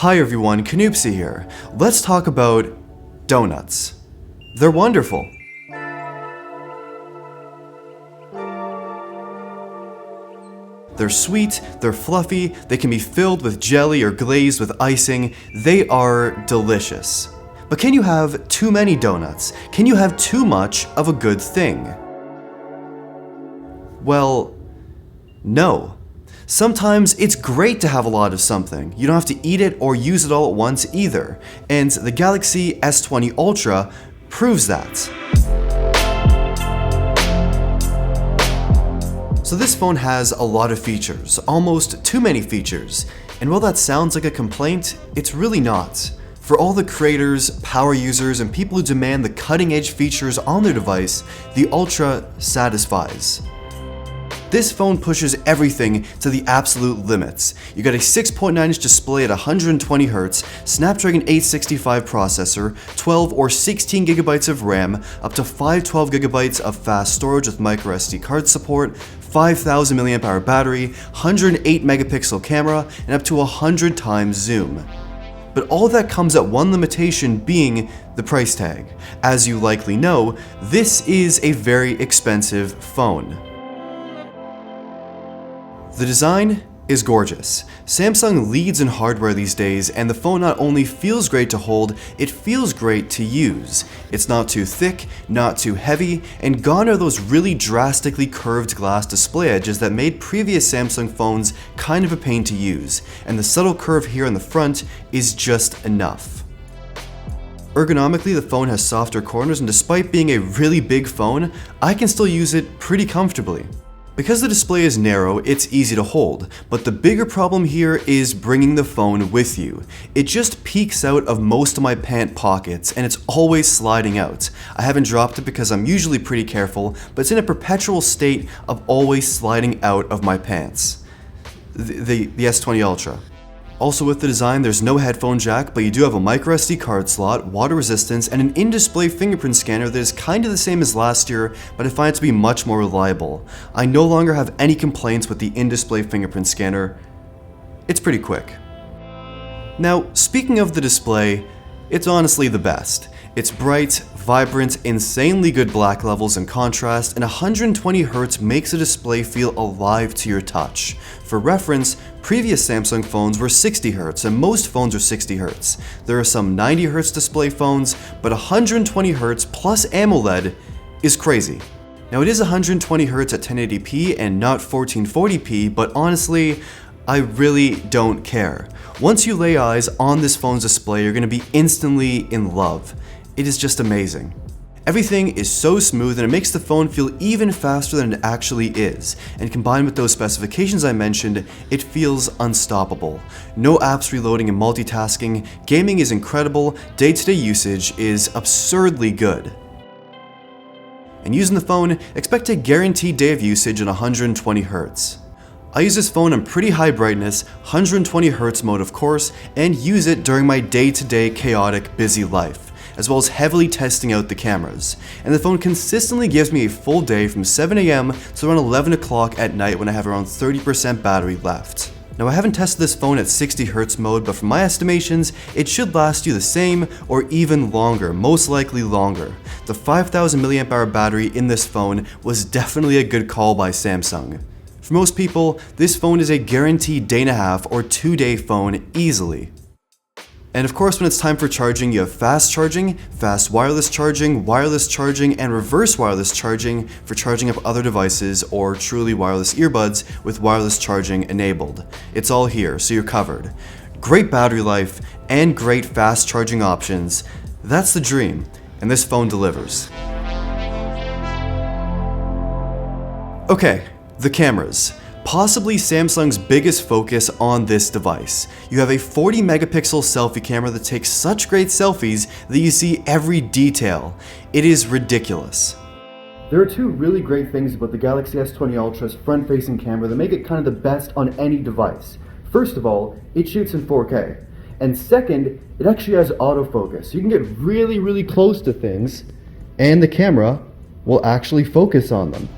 Hi everyone, Canoopsy here. Let's talk about donuts. They're wonderful. They're sweet, they're fluffy, they can be filled with jelly or glazed with icing. They are delicious. But can you have too many donuts? Can you have too much of a good thing? Well, no. Sometimes it's great to have a lot of something. You don't have to eat it or use it all at once either. And the Galaxy S20 Ultra proves that. So this phone has a lot of features, almost too many features. And while that sounds like a complaint, it's really not. For all the creators, power users, and people who demand the cutting-edge features on their device, the Ultra satisfies. This phone pushes everything to the absolute limits. You got a 6.9-inch display at 120Hz, Snapdragon 865 processor, 12 or 16 GB of RAM, up to 512 GB of fast storage with microSD card support, 5000 mAh battery, 108 megapixel camera, and up to 100 times zoom. But all that comes at one limitation being the price tag. As you likely know, this is a very expensive phone. The design is gorgeous. Samsung leads in hardware these days, and the phone not only feels great to hold, it feels great to use. It's not too thick, not too heavy, and gone are those really drastically curved glass display edges that made previous Samsung phones kind of a pain to use, and the subtle curve here in the front is just enough. Ergonomically, the phone has softer corners, and despite being a really big phone, I can still use it pretty comfortably. Because the display is narrow, it's easy to hold, but the bigger problem here is bringing the phone with you. It just peeks out of most of my pant pockets, and it's always sliding out. I haven't dropped it because I'm usually pretty careful, but it's in a perpetual state of always sliding out of my pants. The S20 Ultra. Also with the design, there's no headphone jack, but you do have a microSD card slot, water resistance, and an in-display fingerprint scanner that is kind of the same as last year, but I find it to be much more reliable. I no longer have any complaints with the in-display fingerprint scanner. It's pretty quick. Now, speaking of the display, it's honestly the best. It's bright, vibrant, insanely good black levels and contrast, and 120Hz makes the display feel alive to your touch. For reference, previous Samsung phones were 60Hz, and most phones are 60Hz. There are some 90Hz display phones, but 120Hz plus AMOLED is crazy. Now it is 120Hz at 1080p and not 1440p, but honestly, I really don't care. Once you lay eyes on this phone's display, you're going to be instantly in love. It is just amazing. Everything is so smooth and it makes the phone feel even faster than it actually is, and combined with those specifications I mentioned, it feels unstoppable. No apps reloading and multitasking, gaming is incredible, day-to-day usage is absurdly good. And using the phone, expect a guaranteed day of usage at 120Hz. I use this phone on pretty high brightness, 120Hz mode of course, and use it during my day-to-day chaotic, busy life, as well as heavily testing out the cameras. And the phone consistently gives me a full day from 7 AM to around 11 o'clock at night when I have around 30% battery left. Now I haven't tested this phone at 60Hz mode, but from my estimations, it should last you the same or even longer, most likely longer. The 5000 mAh battery in this phone was definitely a good call by Samsung. For most people, this phone is a guaranteed day-and-a-half or 2-day phone easily. And of course, when it's time for charging, you have fast charging, fast wireless charging, and reverse wireless charging for charging up other devices or truly wireless earbuds with wireless charging enabled. It's all here, so you're covered. Great battery life and great fast charging options. That's the dream, and this phone delivers. Okay, the cameras. Possibly Samsung's biggest focus on this device. You have a 40 megapixel selfie camera that takes such great selfies that you see every detail. It is ridiculous. There are two really great things about the Galaxy S20 Ultra's front-facing camera that make it kind of the best on any device. First of all, it shoots in 4K. And second, it actually has autofocus. You can get really close to things and the camera will actually focus on them.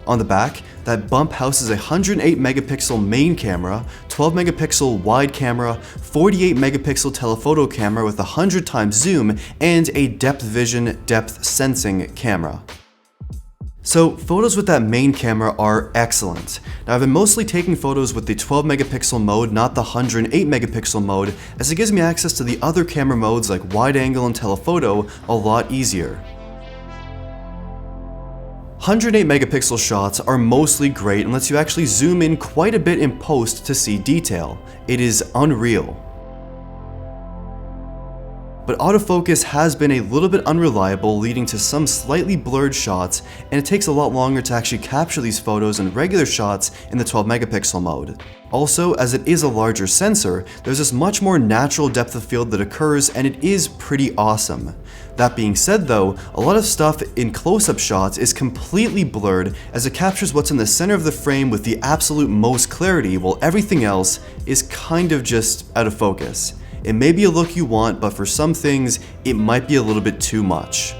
On the back, that bump houses a 108 megapixel main camera, 12 megapixel wide camera, 48 megapixel telephoto camera with 100 times zoom, and a depth vision, depth sensing camera. So photos with that main camera are excellent. Now I've been mostly taking photos with the 12 megapixel mode, not the 108 megapixel mode, as it gives me access to the other camera modes like wide angle and telephoto a lot easier. 108 megapixel shots are mostly great and lets you actually zoom in quite a bit in post to see detail. It is unreal. But autofocus has been a little bit unreliable, leading to some slightly blurred shots, and it takes a lot longer to actually capture these photos in regular shots in the 12 megapixel mode. Also, as it is a larger sensor, there's this much more natural depth of field that occurs, and it is pretty awesome. That being said though, a lot of stuff in close-up shots is completely blurred as it captures what's in the center of the frame with the absolute most clarity, while everything else is kind of just out of focus. It may be a look you want, but for some things, it might be a little bit too much.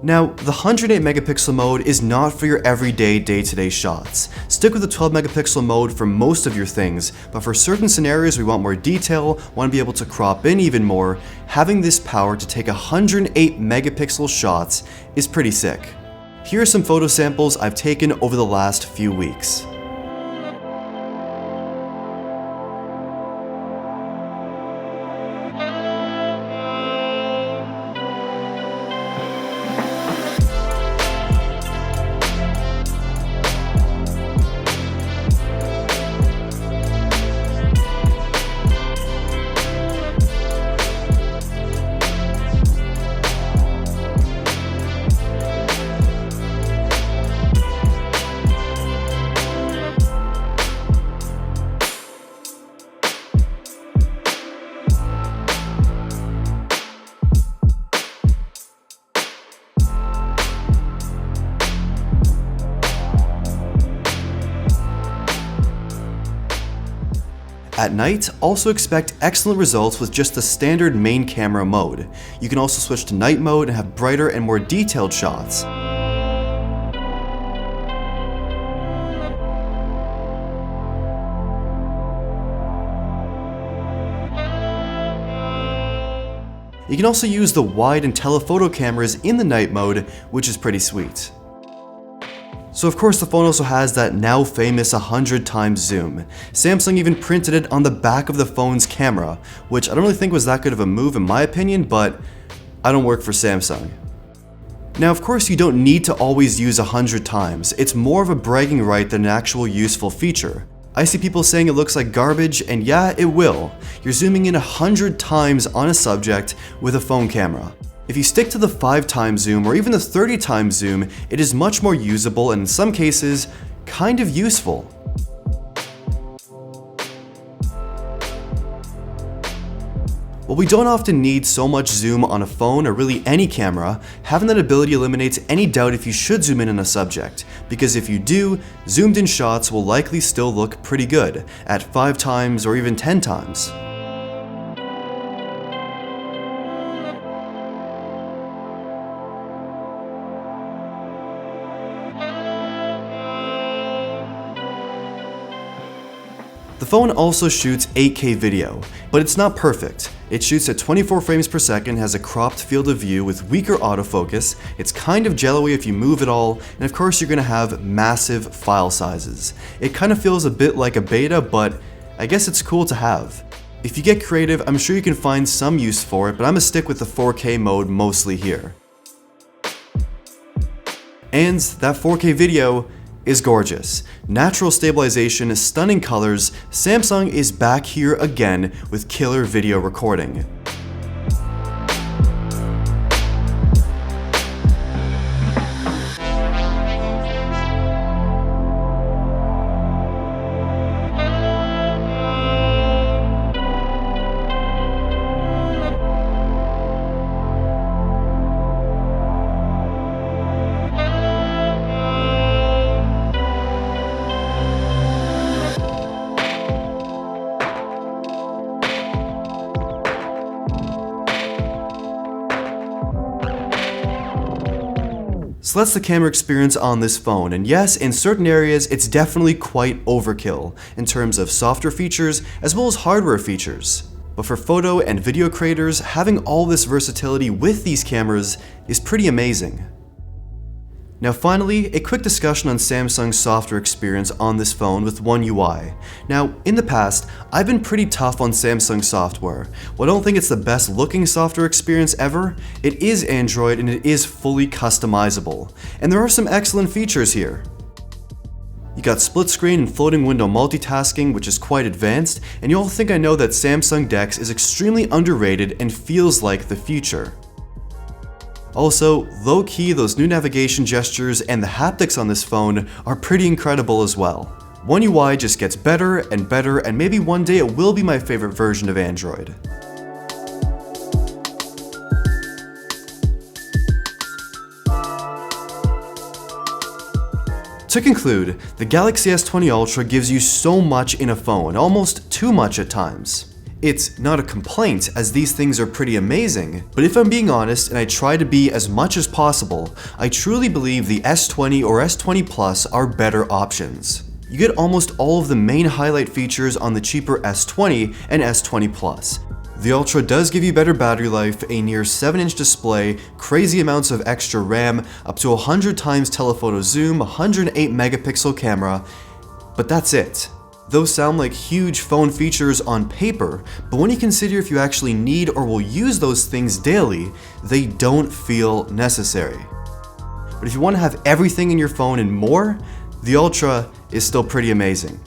Now, the 108 megapixel mode is not for your everyday day-to-day shots. Stick with the 12 megapixel mode for most of your things, but for certain scenarios we want more detail, want to be able to crop in even more, having this power to take 108 megapixel shots is pretty sick. Here are some photo samples I've taken over the last few weeks. At night, also expect excellent results with just the standard main camera mode. You can also switch to night mode and have brighter and more detailed shots. You can also use the wide and telephoto cameras in the night mode, which is pretty sweet. So of course the phone also has that now famous 100 times zoom. Samsung even printed it on the back of the phone's camera, which I don't really think was that good of a move in my opinion, but I don't work for Samsung. Now of course you don't need to always use 100 times, it's more of a bragging right than an actual useful feature. I see people saying it looks like garbage, and yeah, it will. You're zooming in 100 times on a subject with a phone camera. If you stick to the 5 times zoom or even the 30 times zoom, it is much more usable and in some cases, kind of useful. While we don't often need so much zoom on a phone or really any camera, having that ability eliminates any doubt if you should zoom in on a subject, because if you do, zoomed in shots will likely still look pretty good, at 5 times or even 10 times. The phone also shoots 8K video, but it's not perfect. It shoots at 24 frames per second, has a cropped field of view with weaker autofocus, it's kind of jello-y if you move at all, and of course you're going to have massive file sizes. It kind of feels a bit like a beta, but I guess it's cool to have. If you get creative, I'm sure you can find some use for it, but I'm going to stick with the 4K mode mostly here. And that 4K video is gorgeous. Natural stabilization, stunning colors, Samsung is back here again with killer video recording. So that's the camera experience on this phone, and yes, in certain areas it's definitely quite overkill in terms of software features as well as hardware features. But for photo and video creators, having all this versatility with these cameras is pretty amazing. Now finally, a quick discussion on Samsung's software experience on this phone with One UI. Now, in the past, I've been pretty tough on Samsung software. While I don't think it's the best looking software experience ever, it is Android and it is fully customizable. And there are some excellent features here. You got split screen and floating window multitasking, which is quite advanced, and you'll think I know that Samsung DeX is extremely underrated and feels like the future. Also, low-key, those new navigation gestures and the haptics on this phone are pretty incredible as well. One UI just gets better, and maybe one day it will be my favorite version of Android. To conclude, the Galaxy S20 Ultra gives you so much in a phone, almost too much at times. It's not a complaint, as these things are pretty amazing, but if I'm being honest and I try to be as much as possible, I truly believe the S20 or S20 Plus are better options. You get almost all of the main highlight features on the cheaper S20 and S20 Plus. The Ultra does give you better battery life, a near 7-inch display, crazy amounts of extra RAM, up to 100 times telephoto zoom, 108 megapixel camera, but that's it. Those sound like huge phone features on paper, but when you consider if you actually need or will use those things daily, they don't feel necessary. But if you want to have everything in your phone and more, the Ultra is still pretty amazing.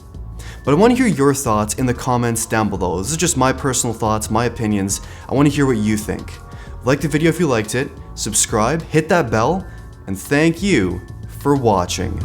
But I want to hear your thoughts in the comments down below. This is just my personal thoughts, my opinions. I want to hear what you think. Like the video if you liked it, subscribe, hit that bell, and thank you for watching.